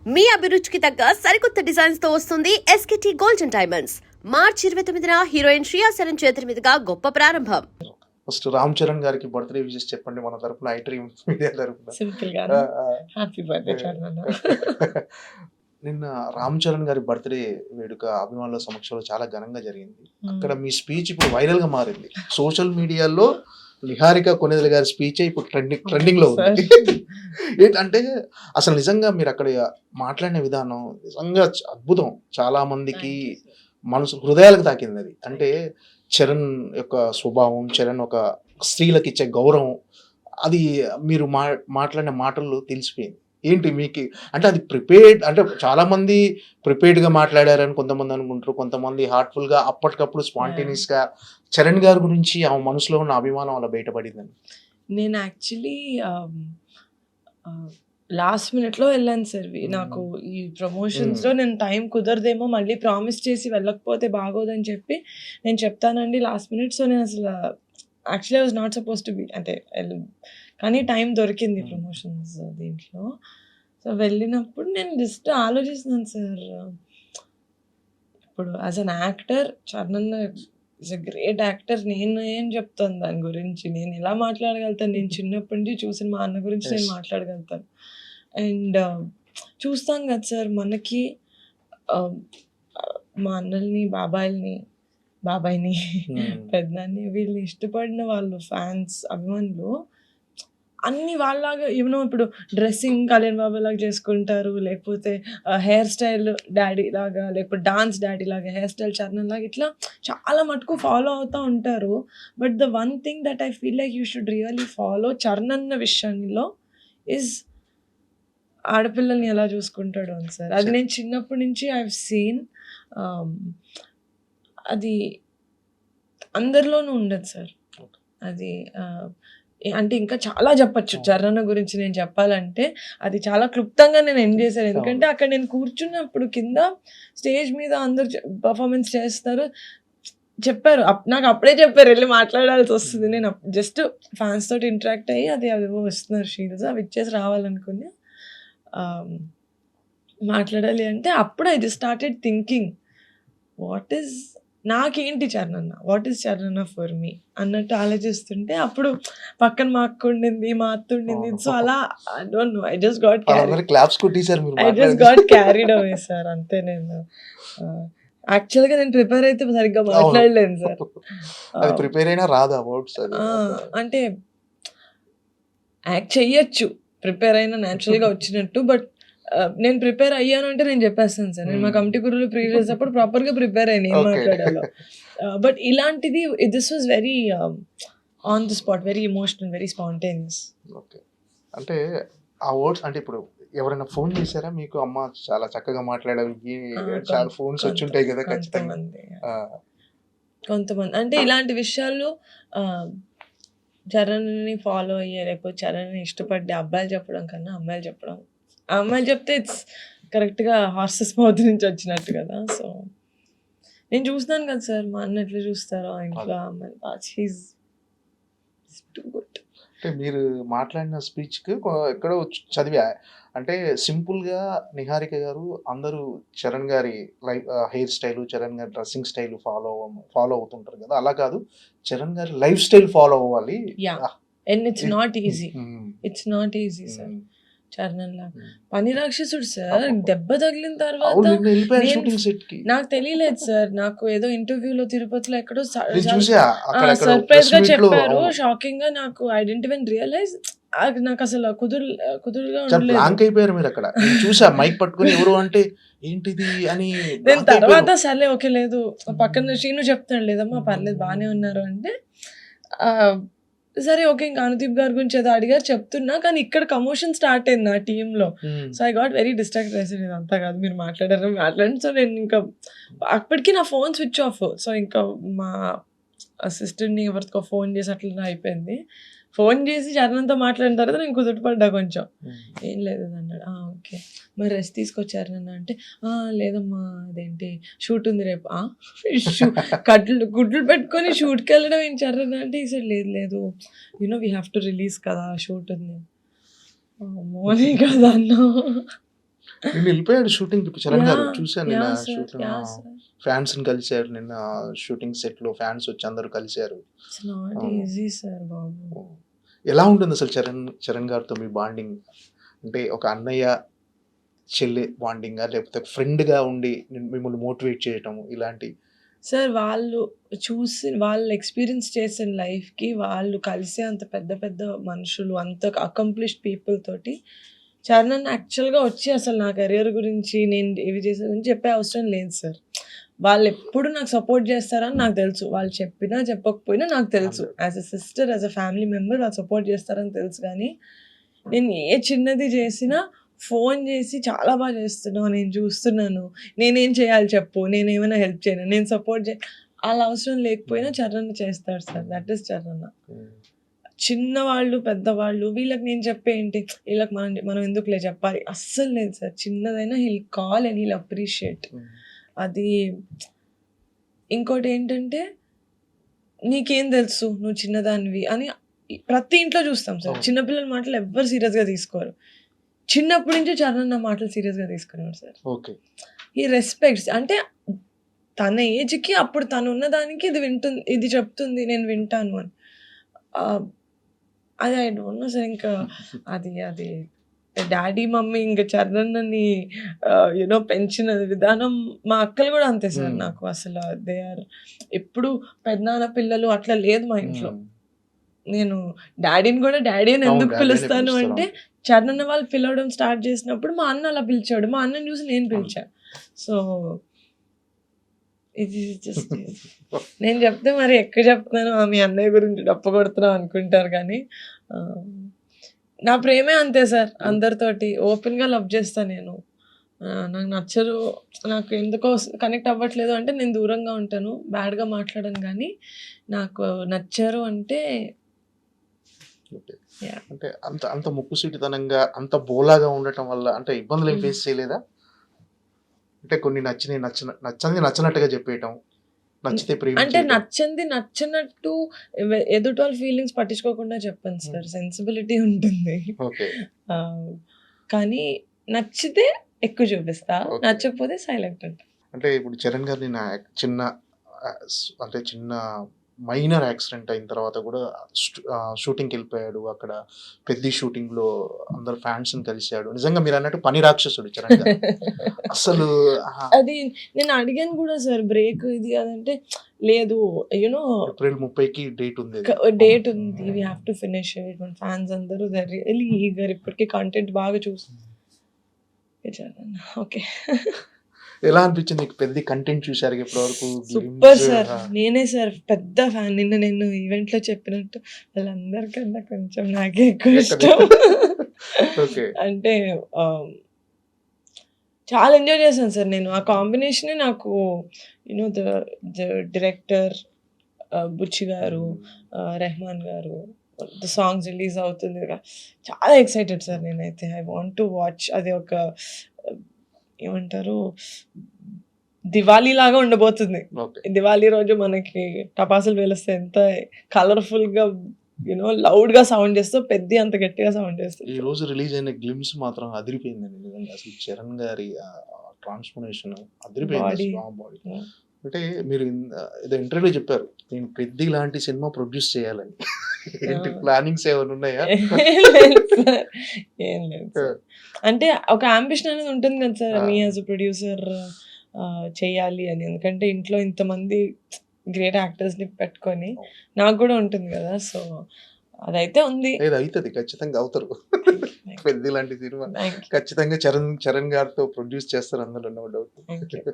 మీ అభిరుచికి తగ్గ సరికొత్త డిజైన్స్ తో వస్తుంది SKT గోల్డెన్ డైమండ్స్. మార్చి 29న హీరోయిన్ శ్రియా సరన్ చేతుల మీదుగా గొప్ప ప్రారంభం. ఫస్ట్ రామ్ చరణ్ గారికి బర్త్డే విషెస్ చెప్పండి మన తరపున ఐడ్రీమ్ మీడియా తరపున. సింపుల్ గా హ్యాపీ బర్త్డే చరణ్. నిన్న రామ్ చరణ్ గారి బర్త్డే వేడుక అభిమానుల సమక్షంలో చాలా ఘనంగా జరిగింది. అక్కడ మీ స్పీచ్ ఇప్పుడు వైరల్ గా మారింది. సోషల్ మీడియాలో నిహారిక కొణిదెల గారి స్పీచ్ ఇప్పుడు ట్రెండింగ్ లో ఉంది. ఏంటంటే అసలు నిజంగా మీరు అక్కడ మాట్లాడిన విధానం నిజంగా అద్భుతం. చాలా మందికి మనసు హృదయాలకు తాకింది అది. అంటే చరణ్ యొక్క స్వభావం, చరణ్ ఒక స్త్రీలకు ఇచ్చే గౌరవం, అది మీరు మాట్లాడిన మాటల్లో తెలిసిపోయింది. ఏంటి మీకు అంటే అది ప్రిపేర్డ్, అంటే చాలా మంది ప్రిపేర్డ్ గా మాట్లాడారని కొంతమంది అనుకుంటారు, కొంతమంది హార్ట్ఫుల్ గా అప్పటికప్పుడు స్పాంటేనియస్ గా. చరణ్ గారి గురించి ఆ మనసులో ఉన్న అభిమానం అలా బయటపడిందని. నేను యాక్చువల్లీ లాస్ట్ మినిట్లో వెళ్ళాను సార్. నాకు ఈ ప్రమోషన్స్లో నేను టైం కుదరదేమో, మళ్ళీ ప్రామిస్ చేసి వెళ్ళకపోతే బాగోదని చెప్పి నేను చెప్తానండి లాస్ట్ మినిట్. సో నేను అసలు actually I was not suppose to be, అంటే కానీ టైం దొరికింది ప్రమోషన్స్ దీంట్లో. సో వెళ్ళినప్పుడు నేను జస్ట్ ఆలోచిస్తున్నాను సార్, ఇప్పుడు as an actor Charan is a great actor. నేను ఏం చెప్తాను దాని గురించి, నేను ఎలా మాట్లాడగలుగుతాను? నేను చిన్నప్పటి నుంచి చూసిన మా అన్న గురించి నేను మాట్లాడగలుగుతాను. అండ్ చూస్తాం కదా సార్, మనకి మా అన్నల్ని, బాబాయిని పెద్దనాన్ని, వీళ్ళని ఇష్టపడిన వాళ్ళు ఫ్యాన్స్, అభిమానులు అన్ని వాళ్ళలాగా ఏమో ఇప్పుడు డ్రెస్సింగ్ కళ్యాణ్ బాబు లాగా చేసుకుంటారు, లేకపోతే హెయిర్ స్టైల్ డాడీ లాగా, లేకపోతే డాన్స్ డాడీ లాగా, హెయిర్ స్టైల్ చరణ్ లాగా, ఇట్లా చాలా మటుకు ఫాలో అవుతూ ఉంటారు. But the one thing that I feel like you should really follow Charan అన్న విషయంలో ఇస్ ఆడపిల్లల్ని ఎలా చూసుకుంటాడు అని సార్. అది నేను చిన్నప్పటి నుంచి ఐ హావ్ సీన్. అది అందరిలోనూ ఉండదు సార్. అది అంటే ఇంకా చాలా చెప్పచ్చు చరణ్ గురించి నేను చెప్పాలంటే. అది చాలా క్లుప్తంగా నేను ఎండ్ చేశాను, ఎందుకంటే అక్కడ నేను కూర్చున్నప్పుడు కింద స్టేజ్ మీద అందరు పర్ఫార్మెన్స్ చేస్తారు, చెప్పారు నాకు అప్పుడే చెప్పారు వెళ్ళి మాట్లాడాల్సి వస్తుంది. నేను జస్ట్ ఫ్యాన్స్ తోటి ఇంటరాక్ట్ అయ్యి అది అవేవో వస్తున్నారు షీల్డ్స్, అవి ఇచ్చేసి రావాలనుకుని మాట్లాడాలి అంటే అప్పుడు I just started thinking what is నాకేంటి Charan, what is Charan for me అన్నట్టు ఆలోచిస్తుంటే అప్పుడు పక్కన మా అక్క ఉండింది, మా అత్త ఉండింది. సో అలా I don't know, I just got carried away sir. అంతే. నేను యాక్చువల్గా నేను ప్రిపేర్ అయితే సరిగ్గా మాట్లాడలేను సార్. అంటే యాక్ట్ చెయ్యొచ్చు, ప్రిపేర్ అయినా న్యాచురల్గా వచ్చినట్టు. బట్ నేను ప్రిపేర్ అయ్యాను అంటే నేను చెప్పేస్తాను సార్. నేను మా కమిటీ గురువులు ప్రీవియస్ అప్పుడు ప్రాపర్గా ప్రిపేర్ అయ్యాను ఏం మాట్లాడాలో. బట్ ఇలాంటిది this was very on the spot, very emotional, very spontaneous. Okay. అంటే ఆ వర్డ్స్ అంటే ఇప్పుడు ఎవరైనా ఫోన్ చేశారా మీకు, అమ్మ చాలా చక్కగా మాట్లాడారు, చాలా ఫోన్స్ వచ్చి ఉంటాయి కదా ఖచ్చితంగా? కొంతమంది అంటే ఇలాంటి విషయాలు చరణ్ని ఫాలో అయ్యే, లేకపోతే చరణ్ని ఇష్టపడే అబ్బాయిలు చెప్పడం కన్నా అమ్మాయిలు చెప్పడం, అమ్మాయిలు చెప్తే ఇట్స్ కరెక్ట్గా హార్సెస్ మౌత్ నుంచి వచ్చినట్టు కదా. సో నేను చూస్తున్నాను కదా సార్, మా అన్న ఎట్లా చూస్తారో ఇంట్లో అమ్మాయి టూ గుడ్. అంటే మీరు మాట్లాడిన స్పీచ్కి ఎక్కడో చదివా, అంటే సింపుల్గా నిహారిక గారు అందరూ చరణ్ గారి హెయిర్ స్టైల్, చరణ్ గారి డ్రెస్సింగ్ స్టైల్ ఫాలో అవుతుంటారు కదా, అలా కాదు చరణ్ గారి లైఫ్ స్టైల్ ఫాలో అవ్వాలి. And it's not easy sir. Charan లాగా పని రాక్షసుడు సార్. దెబ్బ తగిలిన తర్వాత నాకు తెలియలేదు సార్. నాకు ఏదో ఇంటర్వ్యూలో తిరుపతిలో ఎక్కడో సర్ప్రైజ్ గా చెప్పారు, షాకింగ్ గా. నాకు ఐ డెంట్ ఈవెన్ రియలైజ్, నాకు అసలు కుదురుగా నేను తర్వాత సర్లే ఓకే లేదు పక్కన శ్రీను చెప్తాను, లేదమ్మా పర్లేదు బాగానే ఉన్నారు అంటే సరే ఓకే. ఇంకా అనుదీప్ గారి గురించి ఏదో అడిగారు చెప్తున్నా, కానీ ఇక్కడ కమోషన్ స్టార్ట్ అయింది నా టీంలో. So I got very distract. ఇది అంతా కాదు, మీరు మాట్లాడండి. సో నేను ఇంకా అప్పటికి నా ఫోన్ స్విచ్ ఆఫ్. సో ఇంకా మా అసిస్టెంట్ని ఎవరికో ఫోన్ చేసి అట్లా అయిపోయింది. ఫోన్ చేసి చరణ్తో మాట్లాడిన తర్వాత నేను కుదుటపడ్డా కొంచెం. ఏం లేదు అన్నాడు. ఓకే మరి రెస్ట్ తీసుకొచ్చారు నన్ను అంటే, లేదమ్మా అదేంటి షూట్ ఉంది రేపు. గుడ్లు పెట్టుకొని షూట్కి వెళ్ళడం ఏం చరణ్ అంటే, ఈసారి లేదు వీ హ్యావ్ టు రిలీజ్ కదా, షూట్ ఉంది. మోనీ కదా అన్నా. నిన్న వెళ్ళిపోయాడు షూటింగ్ చరణ్ గారు, Yeah, చూశాను నిన్న yeah, sir. Shooting. Yeah, sir. Fans ని కలిశారు నిన్న షూటింగ్ సెట్ లో, ఫ్యాన్స్ వచ్చి అందరూ కలిశారు. It's not Oh. easy, sir, బాబు. ఎలా ఉంటుంది అసలు చరణ్ గారితో మీ బాండింగ్? అంటే ఒక అన్నయ్య చెల్లి బాండింగా, లేకపోతే ఫ్రెండ్ గా ఉండి మిమ్మల్ని మోటివేట్ చేయటం ఇలాంటి? సార్ వాళ్ళు వాళ్ళు ఎక్స్పీరియన్స్ చేసిన లైఫ్కి వాళ్ళు కలిసే అంత పెద్ద పెద్ద మనుషులు, అంత అకంప్లిష్డ్ పీపుల్ తోటి చరణ్ యాక్చువల్గా వచ్చి అసలు నా కెరియర్ గురించి నేను ఏవి చేసే గురించి చెప్పే అవసరం లేదు సార్. వాళ్ళు ఎప్పుడు నాకు సపోర్ట్ చేస్తారని నాకు తెలుసు. వాళ్ళు చెప్పినా చెప్పకపోయినా నాకు తెలుసు. As a sister, as a family member వాళ్ళు సపోర్ట్ చేస్తారని తెలుసు. కానీ నేను ఏ చిన్నది చేసినా ఫోన్ చేసి చాలా బాగా చేస్తున్నావు, నేను చూస్తున్నాను, నేనేం చేయాలి చెప్పు, నేను ఏమైనా హెల్ప్ చేయను, నేను సపోర్ట్ అలా అవసరం లేకపోయినా చరణ్ చేస్తాడు సార్. That is Charan. చిన్నవాళ్ళు పెద్దవాళ్ళు వీళ్ళకి నేను చెప్పేంటి, వీళ్ళకి మనం ఎందుకులే చెప్పాలి, అస్సలు లేదు సార్. చిన్నదైనా he'll call and he'll appreciate. అది ఇంకోటి ఏంటంటే, నీకేం తెలుసు, నువ్వు చిన్నదానివి అని ప్రతి ఇంట్లో చూస్తాం సార్. చిన్నపిల్లల మాటలు ఎవ్వరు సీరియస్గా తీసుకోరు. చిన్నప్పటి నుంచి చరణ్ నా మాటలు సీరియస్గా తీసుకున్నాడు సార్. ఓకే. ఈ రెస్పెక్ట్స్ అంటే తన ఏజ్కి అప్పుడు తను ఉన్నదానికి ఇది వింటుంది, ఇది చెప్తుంది, నేను వింటాను అని. అది ఐ డోంట్ నో సార్. ఇంకా అది డాడీ మమ్మీ ఇంకా చరణ్ని యూనో పెంచిన విధానం, మా అక్కలు కూడా అంతే సార్. నాకు అసలు దే ఆర్ ఎప్పుడు పెద్దనాన్న పిల్లలు అట్లా లేదు మా ఇంట్లో. నేను డాడీని కూడా డాడీ అని ఎందుకు పిలుస్తాను అంటే, చరణ్ వాళ్ళు పిలవడం స్టార్ట్ చేసినప్పుడు మా అన్న అలా పిలిచాడు, మా అన్నని చూసి నేను పిలిచా. సో ఇది జస్ట్ నేను చెప్తే మరి ఎక్కువ చెప్తున్నాను, మీ అన్నయ్య గురించి డప్ప కొడుతున్నావు అనుకుంటారు. కానీ నా ప్రేమే అంతే సార్. అందరితోటి ఓపెన్గా లవ్ చేస్తాను నేను. నాకు నచ్చరు, నాకు ఎందుకో కనెక్ట్ అవ్వట్లేదు అంటే నేను దూరంగా ఉంటాను, బ్యాడ్గా మాట్లాడను. కానీ నాకు నచ్చరు అంటే అంటే అంత ముక్కుసూటితనంగా, అంత బోలాగా ఉండటం వల్ల అంటే ఇబ్బందులు ఏం ఫేస్ చేయలేదా? అంటే కొన్ని నచ్చనిది నచ్చినట్టుగా చెప్పేయటం, నచ్చితే అంటే నచ్చంది నచ్చినట్టు ఎదుటి వాళ్ళ ఫీలింగ్స్ పట్టించుకోకుండా చెప్పాను సార్. సెన్సిబిలిటీ ఉంటుంది. కానీ నచ్చితే ఎక్కువ చూపిస్తా, నచ్చకపోతే సైలెంట్ ఉంటా. అంటే ఇప్పుడు చరణ్ గారిని చిన్న మైనర్ యాక్సిడెంట్ అయిన తర్వాత కూడా షూటింగ్కి వెళ్ళిపోయాడు. అక్కడ పెద్ద షూటింగ్ లో అందరు ఫ్యాన్స్ ని కలిశాడు. నిజంగా మీరు అన్నట్టు పని రాక్షసుడు చరణ్ గారు. అసలు అది నేను అడిగాను కూడా సార్, బ్రేక్ ఇది అదంటే లేదు, యూనో ఏప్రిల్ 30కి డేట్ ఉంది, we have to finish it. మన ఫ్యాన్స్ అందరూ రియల్లీ ఈగర్, ఇప్పటికీ కంటెంట్ బాగా చూస్తుంది. ఓకే. ఎలా అనిపించింది మీకు? పెద్ద కంటెంట్ చూశారు ఇప్పటి వరకు? Super sir. నేనే సార్ పెద్ద ఫ్యాన్. నేను ఈవెంట్ లో చెప్పినట్టు వాళ్ళందరికన్నా కొంచెం నాకే ఎక్కువ ఇష్టం. అంటే చాలా ఎంజాయ్ చేశాను సార్ నేను. ఆ కాంబినేషనే నాకు యూనో ద డైరెక్టర్ బుచ్చి గారు, రెహమాన్ గారు, ద సాంగ్స్ రిలీజ్ అవుతుంది కదా, చాలా ఎక్సైటెడ్ సార్ నేనైతే. I want to watch. అది ఒక ఏమంటారు, దివాళీ లాగా ఉండబోతుంది. దివాళీ రోజు మనకి టపాసులు పేలిస్తే ఎంత కలర్ఫుల్ గా యూనో లౌడ్ గా సౌండ్ చేస్తూ పెద్ద అంత గట్టిగా సౌండ్ చేస్తుంది. ఈ రోజు రిలీజ్ అయిన గ్లిమ్స్ మాత్రం అదిరిపోయిందండి నిజంగా. అసలు చరణ్ గారి ట్రాన్స్ఫర్మేషన్ అదిరిపోయింది. బాడీ అంటే మీరు ఏదో ఇంటర్వ్యూలో చెప్పారు, నేను పెద్ద లాంటి సినిమా ప్రొడ్యూస్ చేయాలని. ప్లానింగ్స్ ఏమైనా ఉన్నాయా? ఏం లేదు. అంటే ఒక అంబిషన్ అనేది ఉంటుంది కదా sir, me as a producer చేయాలి అని. ఎందుకంటే ఇంట్లో ఇంతమంది గ్రేట్ యాక్టర్స్ ని పెట్టుకొని నాకు కూడా ఉంటుంది కదా. సో అదైతే ఉంది, అవుతుంది, ఖచ్చితంగా అవుతారు. పెద్ద లాంటి సినిమా ఖచ్చితంగా చరణ్ గారితో ప్రొడ్యూస్ చేస్తారు, అందులో నో డౌట్.